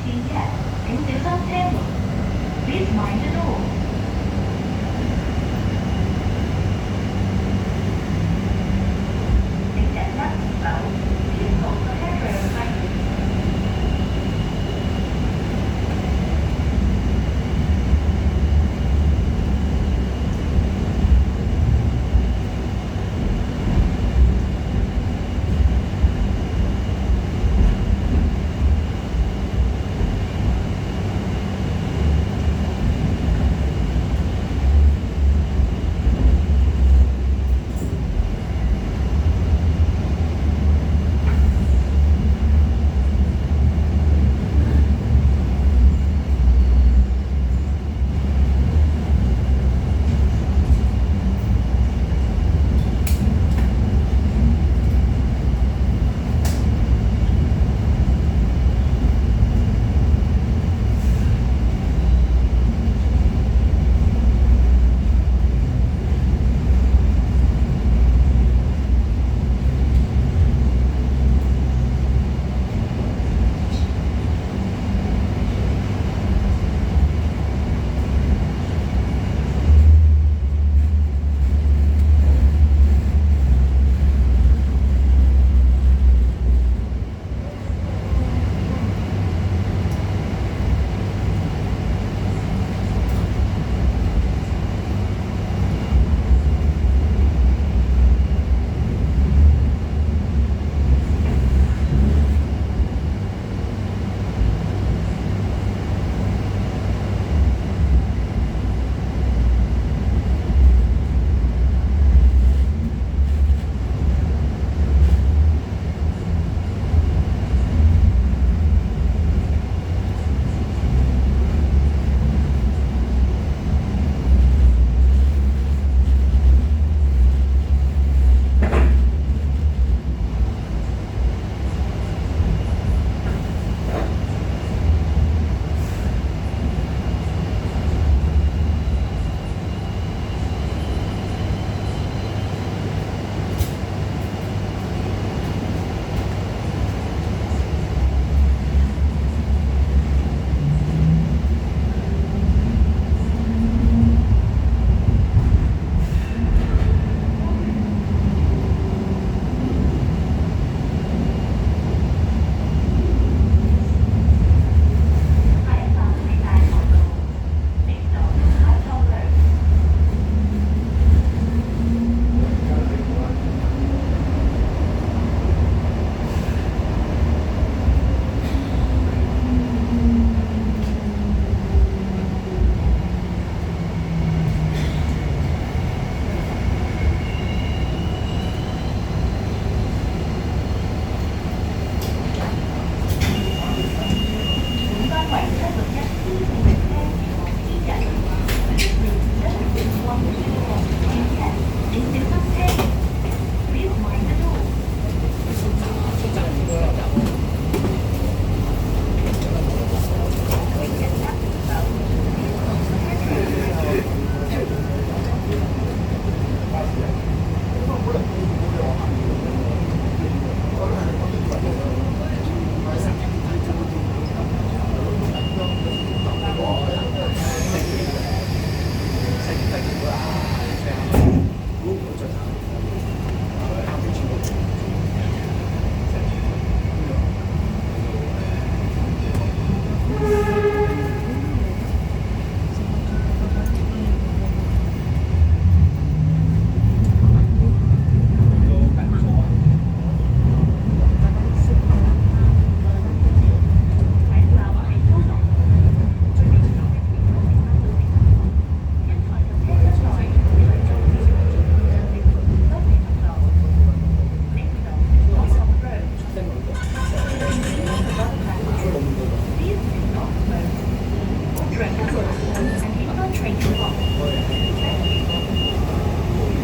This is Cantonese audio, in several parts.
yet. 請小心車門。Please mind the door. 請緊握扶手。Please hold the handrail tightly.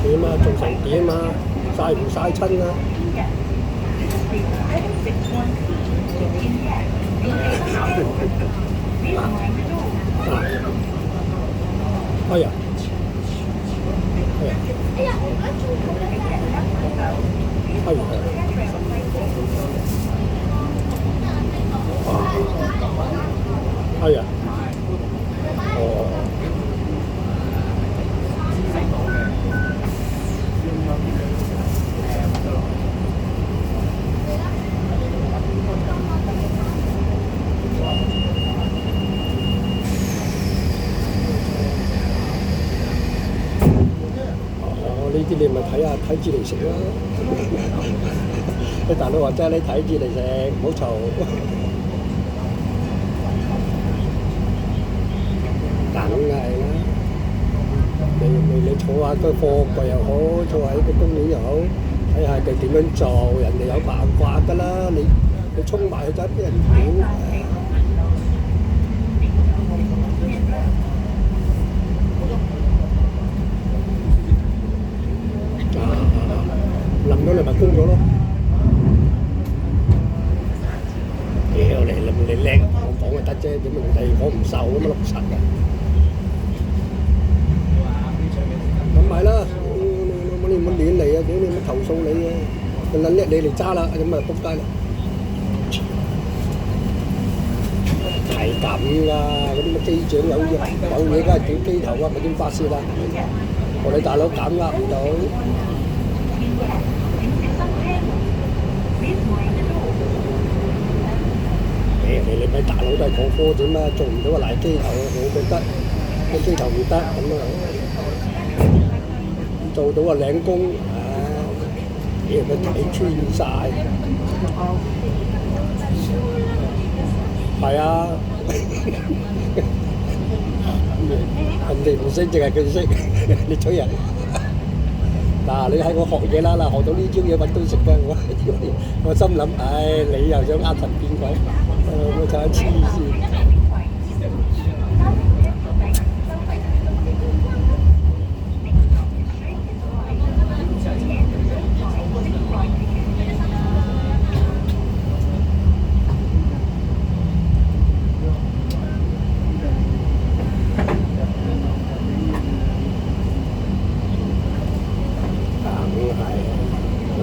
點啊？做成點啊？曬唔曬親啊？哎呀！哎呀！哎呀！哎呀！係啊，哦，哦，呢啲你咪睇住嚟食咯。你大佬話齋，你睇住嚟食，唔好嘈。梗係啦，你坐下個貨櫃又好，坐喺個公園又好，睇下佢點樣做，人哋有辦法㗎啦。你衝埋去就俾人屌。冧咗你咪供咗咯。屌你叻，我講就得啫，點用地講唔受咁啊碌柒嘅。咁咪啦，你唔好亂嚟啊！屌你唔好投訴你啊！佢撚叻你嚟揸啦，咁咪仆街啦。係咁㗎，嗰啲乜機長有嘢，梗係屌機頭啊，咪點發泄啊？我哋大佬減壓唔到。你咪大佬都係講科啫嘛，做唔到個賴機頭，我覺得個機頭唔得咁啊，做到個領工，屌佢睇穿晒，係啊，人哋唔識，淨係佢識，你吹人。嗱，你喺我學嘢啦，學到呢招嘢揾到食㗎，我心諗，你又想呃神騙鬼，我真係黐線。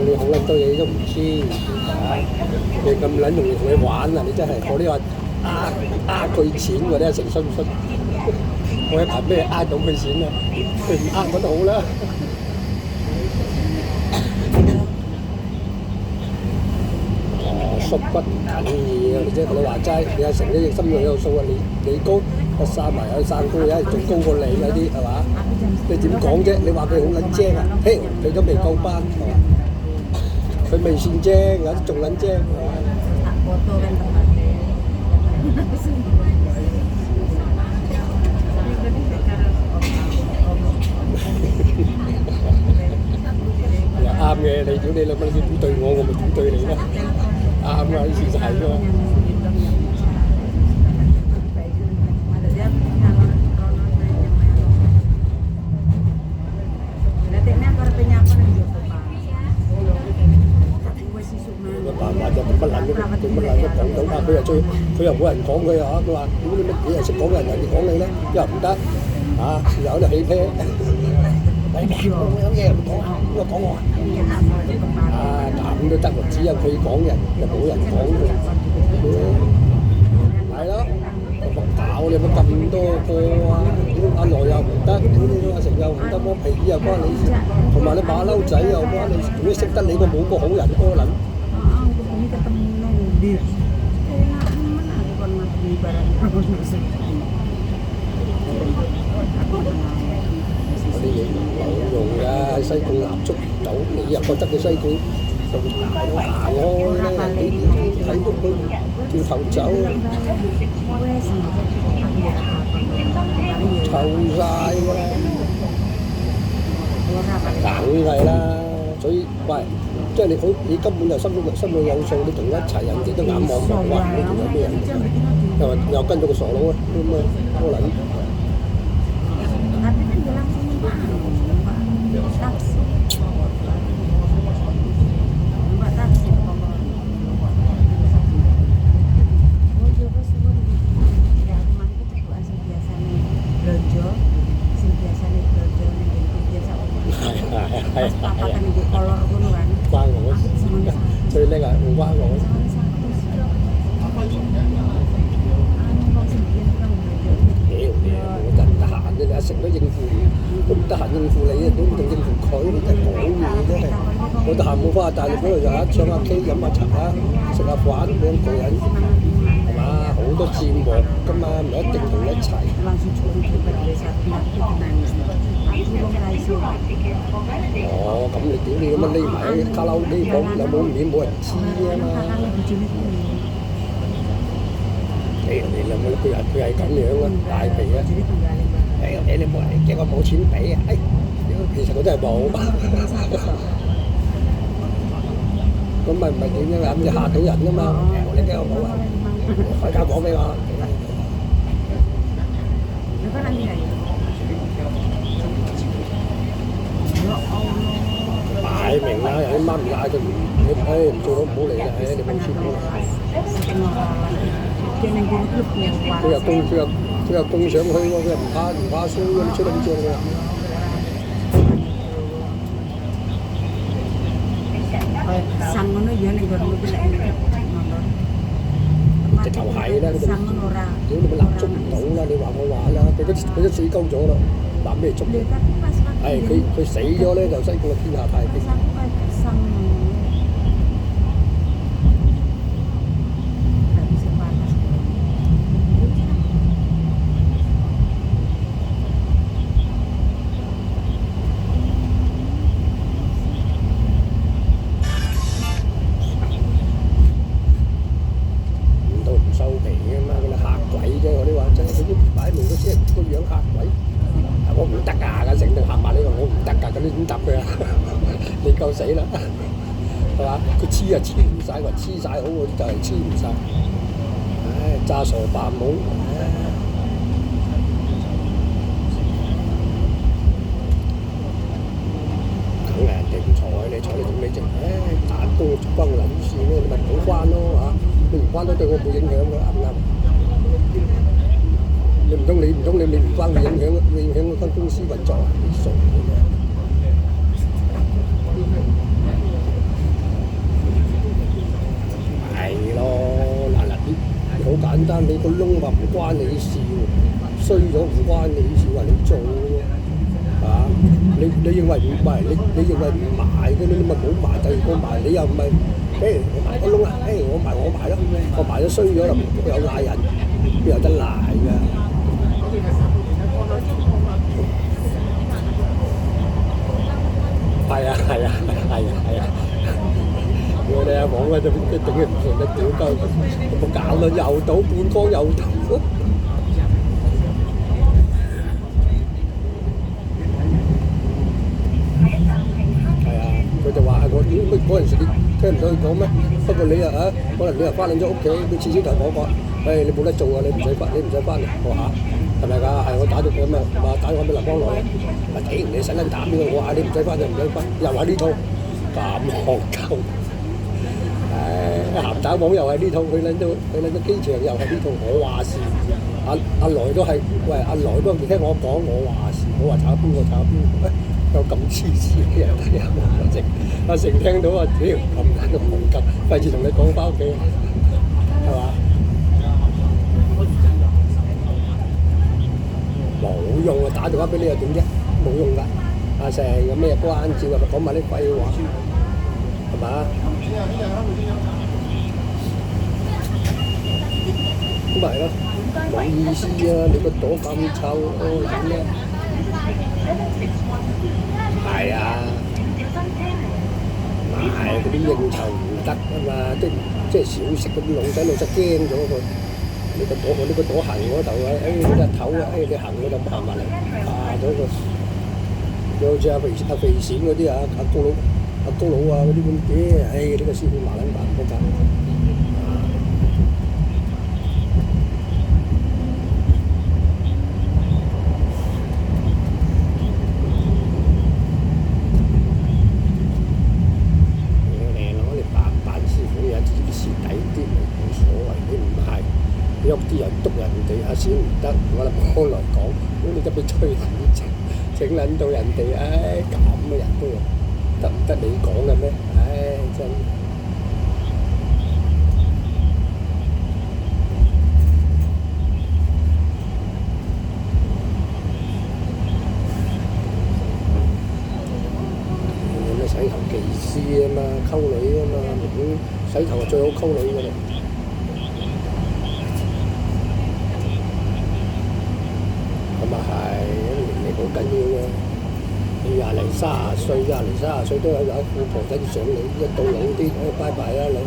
你好撚多嘢都唔知，你咁撚容易同你玩啊！你真係我呢話呃佢錢喎，你係誠信唔信？我一排咩呃到佢錢啊？佢唔呃我都好啦。縮骨唔緊要，你即係你話齋，你阿成呢心裏有數啊！你高一生埋有生高，有人仲高過你嗰啲係嘛？你點講啫？你話佢好撚精啊？嘿，佢都未夠班係嘛？佢未算精，有啲仲撚精。又啱嘅，你屌你老母，你點對我，我咪點對你咯。啱啊，呢事實係㗎嘛。佢又冇人講佢啊！佢話：屌你乜嘢又識講人，人哋講你咧，又唔得啊！又喺度起啤，你有嘢又唔講啊？邊個講我啊？咁都得喎，只有佢講人，又冇人講佢。係咯，咁搞你乜咁多個啊？阿來又唔得，阿成又唔得，剝皮又關你事，同埋你馬騮仔又關你事，如果識得你個冇個好人多撚。嗰啲嘢冇用㗎，喺西貢立足唔到，你又覺得佢西貢仲行開咧？你睇到佢掉頭走，臭晒㗎啦！梗係啦，所以喂，即係你根本就心裏有數，你同佢一齊，人哋都眼望望，哇！你仲有咩人？又跟咗個傻佬啊！咁啊，多撚。係關我，最叻係唔關我。成都應付都唔得閒應付你啊，都唔仲應付佢，你真係講嘢真係。我得閒冇翻去大陸嗰度就唱下 K 飲下茶啊，食下飯兩個人係嘛，好多節目㗎嘛，唔一定同你一齊。哦，咁你屌你咁樣匿埋喺卡拉 OK 房有冇面冇人知啊嘛？你諗下佢係咁樣啊，大皮啊！你冇驚我冇錢俾啊？其實我真係冇。咁咪唔係點樣啊？咁你嚇到人㗎嘛？你驚我冇啊？開間房俾我。擺明啦，有啲媽咪嗌佢唔做好唔好嚟啦，你冇錢佢又供上去喎，佢又唔怕輸，你出得咁正㗎。直頭係啦，屌你咪立足唔到啦！你話我話啦，佢都死鳩咗啦，立咩足？係佢死咗咧，就西貢嘅天下太平。死啦，係嘛？佢黐啊黐唔晒，話黐晒好嗰啲就係黐唔晒。唉，詐傻扮懵，梗係人哋唔睬你，睬你做咩啫？唉，打工關我撚事咩？你咪唔好關咯嚇，你唔關都對我冇影響㗎，啱唔啱？你唔通你唔關會影響嗰間公司運作啊？你傻嘅。係咯，嗱，好簡單，你個窿話唔關你事喎，衰咗唔關你事，話你做喎，啊？你認為唔係，你認為唔賣嘅，你咪冇賣，第二個賣，你又唔係，我賣個窿啊，我賣咯，我賣咗衰咗啦，有賴人，邊有得賴㗎？係啊！我哋阿黃啊，就頂佢唔順，屌鳩，有冇搞啦？又賭半缸又賭。係啊，佢就話我乜嗰陣時你聽唔到佢講咩？不過你啊可能你又翻撚咗屋企，佢次次同我講，你冇得做啊，你唔使翻嚟，我嚇係咪㗎？係我打咗佢咁啊，打電話俾林邦來，屌你使撚打邊個？我話你唔使翻就唔使翻，又係呢套咁戇鳩。鹹蛋黃又係呢套，去撚到機場又係呢套，我話事。阿來都係，喂阿來都唔聽我講，我話事，我話炒邊個，有咁黐線嘅人睇下阿成聽到啊，屌咁撚都戇鳩，費事同你講翻屋企，係嘛？冇用啊！打電話俾你又點啫？冇用㗎。阿成有咩關照啊？咪講埋啲廢話，係嘛？咁咪係咯，冇意思啊！你個朵咁臭，咁咧係啊，係嗰啲應酬唔得啊嘛，即係小食嗰啲老細驚咗佢。你個朵行嗰頭啊，你個頭啊，你行嗰度行埋嚟，咗佢。你好似阿肥閃嗰啲啊，阿高佬啊嗰啲咁嘅，呢個師傅麻撚煩嗰間。喐啲人督人哋下先唔得，我諗幫來講，咁你就俾吹撚整撚到人哋，咁嘅人都得唔得你講嘅咩？真。緊要嘅。你廿零三十歲都有富婆跟上你，一到老啲，拜拜啦你。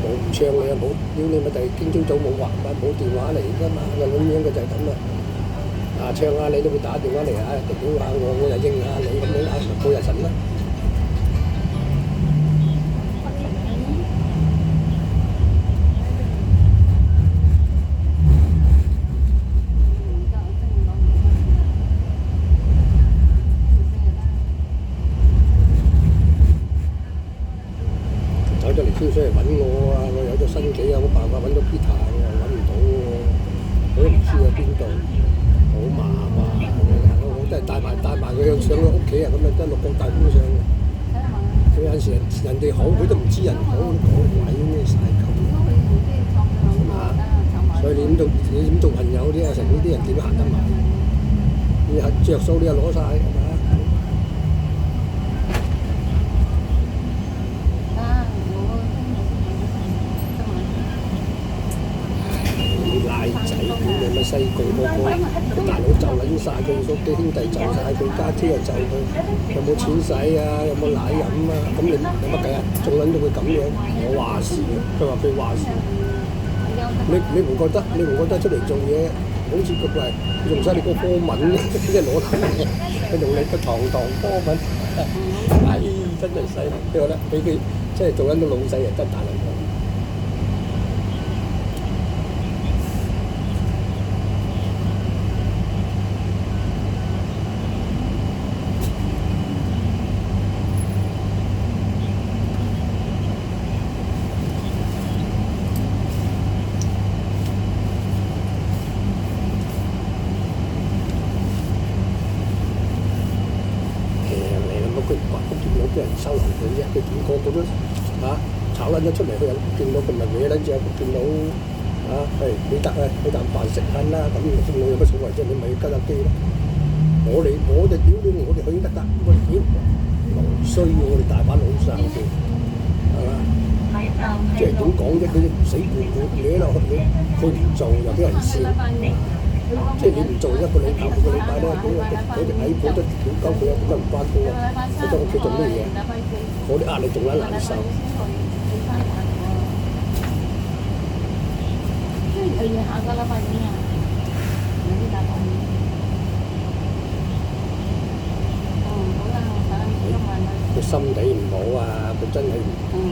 冇唔唱你啊！冇屌你咪第今朝早冇電話嚟㗎嘛，咁樣嘅就係咁啦。唱下你都會打電話嚟屌下我又應下你咁樣過日神啦。走咗嚟超出嚟揾我啊！我有咗新機有冇辦法揾到 Peter 我揾唔到喎，我都唔知喺邊度，好麻煩。我真係帶埋佢上佢屋企啊！咁啊真係六國大官上嘅。佢有陣時人哋好，佢都唔知人好，講鬼咩曬咁啊！所以你點做朋友啲啊？成呢啲人點行得埋？你着數你又攞晒係嘛？你咪細個個大佬就撚晒佢，叔啲兄弟就晒佢，家姐又就佢，有冇錢使啊？有冇奶飲啊？咁你有乜計啊？仲撚到佢咁樣，我話事，佢話佢話事。你唔覺得出嚟做嘢好似佢話用晒你個科文，即係攞頭，佢用你個堂科文，唉，真係犀利！你覺得俾佢即係做緊個老細又真大撚個。俾人收留佢啫，佢見個個都炒撚咗出嚟，佢又見到佢咪搲撚住，見到你得俾啖飯食下啦，咁我有乜所謂啫？你咪跟下機咯。我哋屌你，我哋去得㗎，我哋屌無需要我哋大把老生嘅，係嘛？即係點講啫？佢唔死固搲落去，佢唔做又俾人笑。即係你唔做一個禮拜咧，嗰隻矮婆都屌鳩佢啊！點解唔翻工啊？佢喺屋企做咩嘢？嗰啲壓力仲撚難受。佢心地唔好啊！佢真係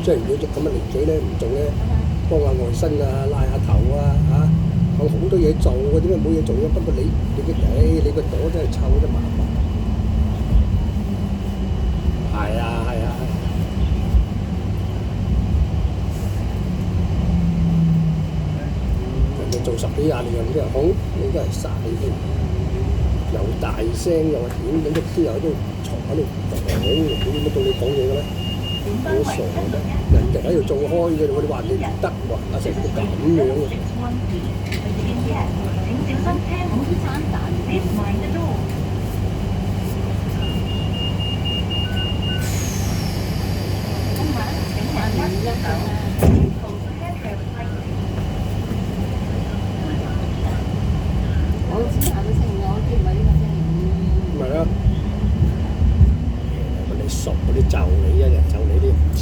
即係如果咁嘅年紀咧，唔做咧，幫下外甥啊，拉下頭啊有好多嘢做嘅，點解冇嘢做嘅？不過你個朵真係臭得麻煩。係啊，人哋做10幾20年人都係好，你都係嘥嘅，又大聲又話點，咁之後都嘈喺度講，點到你講嘢嘅咧？好傻嘅，人哋喺度做開嘅，我哋話你唔得喎，成個咁樣嘅。請小心車門閂緊 ，Please mind the door。咪咯，你熟嗰啲就你一日就你啲唔知。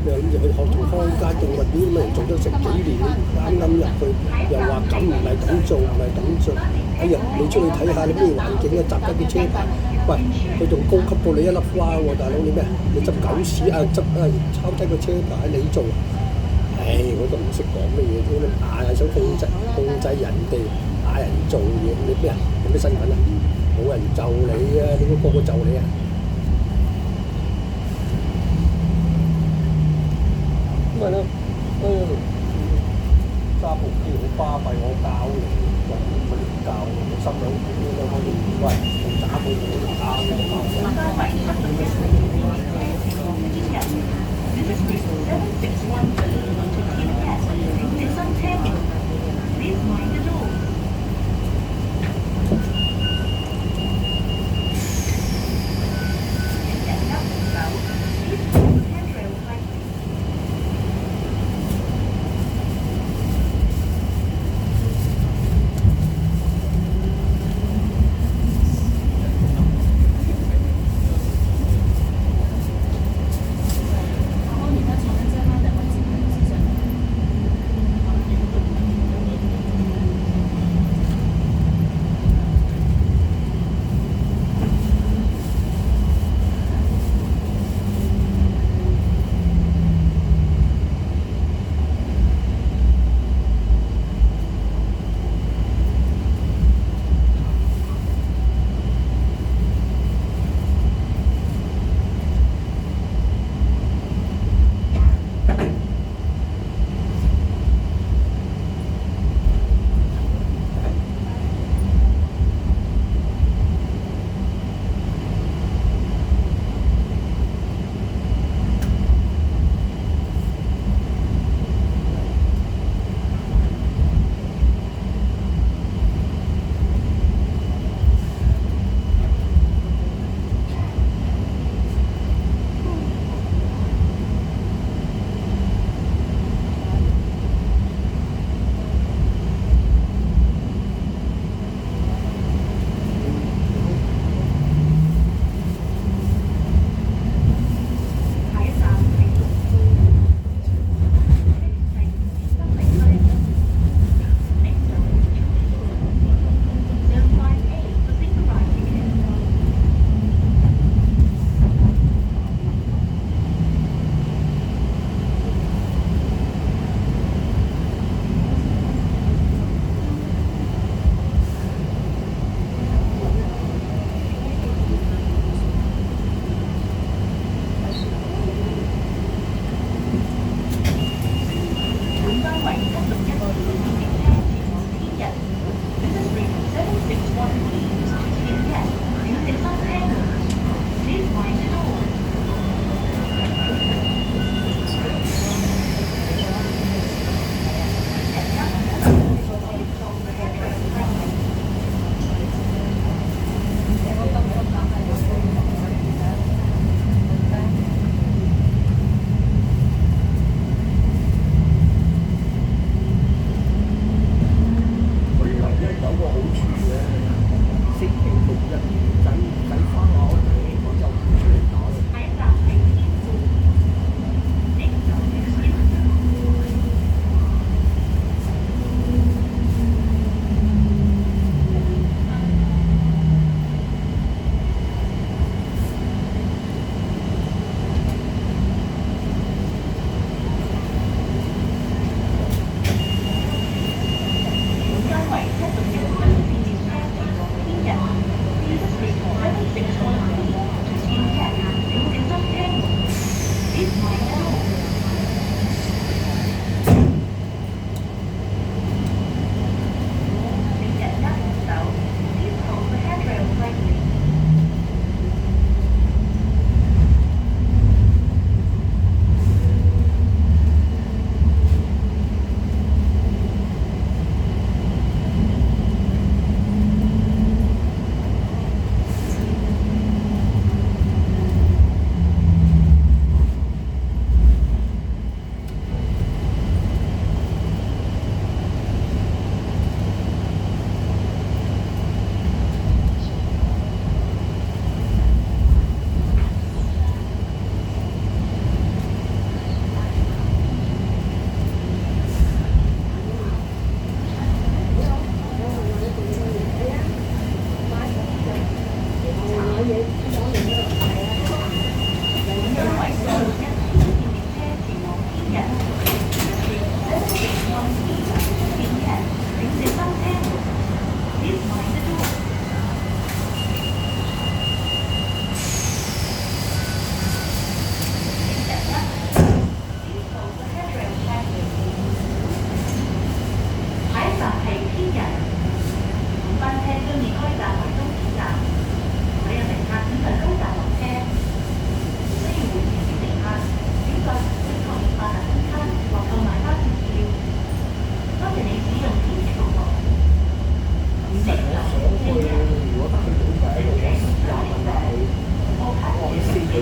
你諗住去學做康家動物園咁樣做咗成幾年，啱入去又話咁唔係咁做，唔係咁做。哎呀，你出去睇下你咩環境啊？集緊啲車牌，喂，佢仲高級過你一粒花喎，大佬你咩？你執狗屎抄低個車牌你做？唉，我都唔識講乜嘢添，硬係想控制人哋，嗌人做嘢，你咩啊？有咩身份啊？冇人就你啊！點解個個就你啊？咁咪咯，揸部機好巴閉，我教你，佢唔教我心諗喂，我打部機教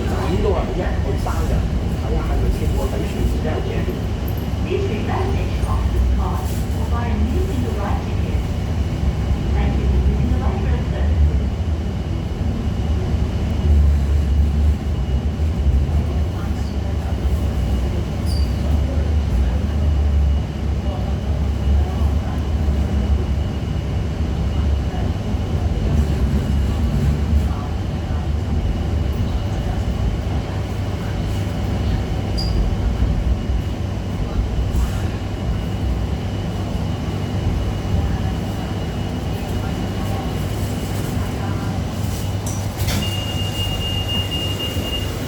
仔都係一去生日，睇下係咪先我睇全部都有嘢。This advantage of this card by using the right ticket. Thank you for using the right register.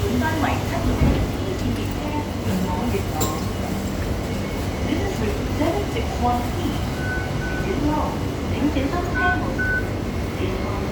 本單為7個星期前列車前往元朗。This is route 761P. It is long. 請小心車門。This one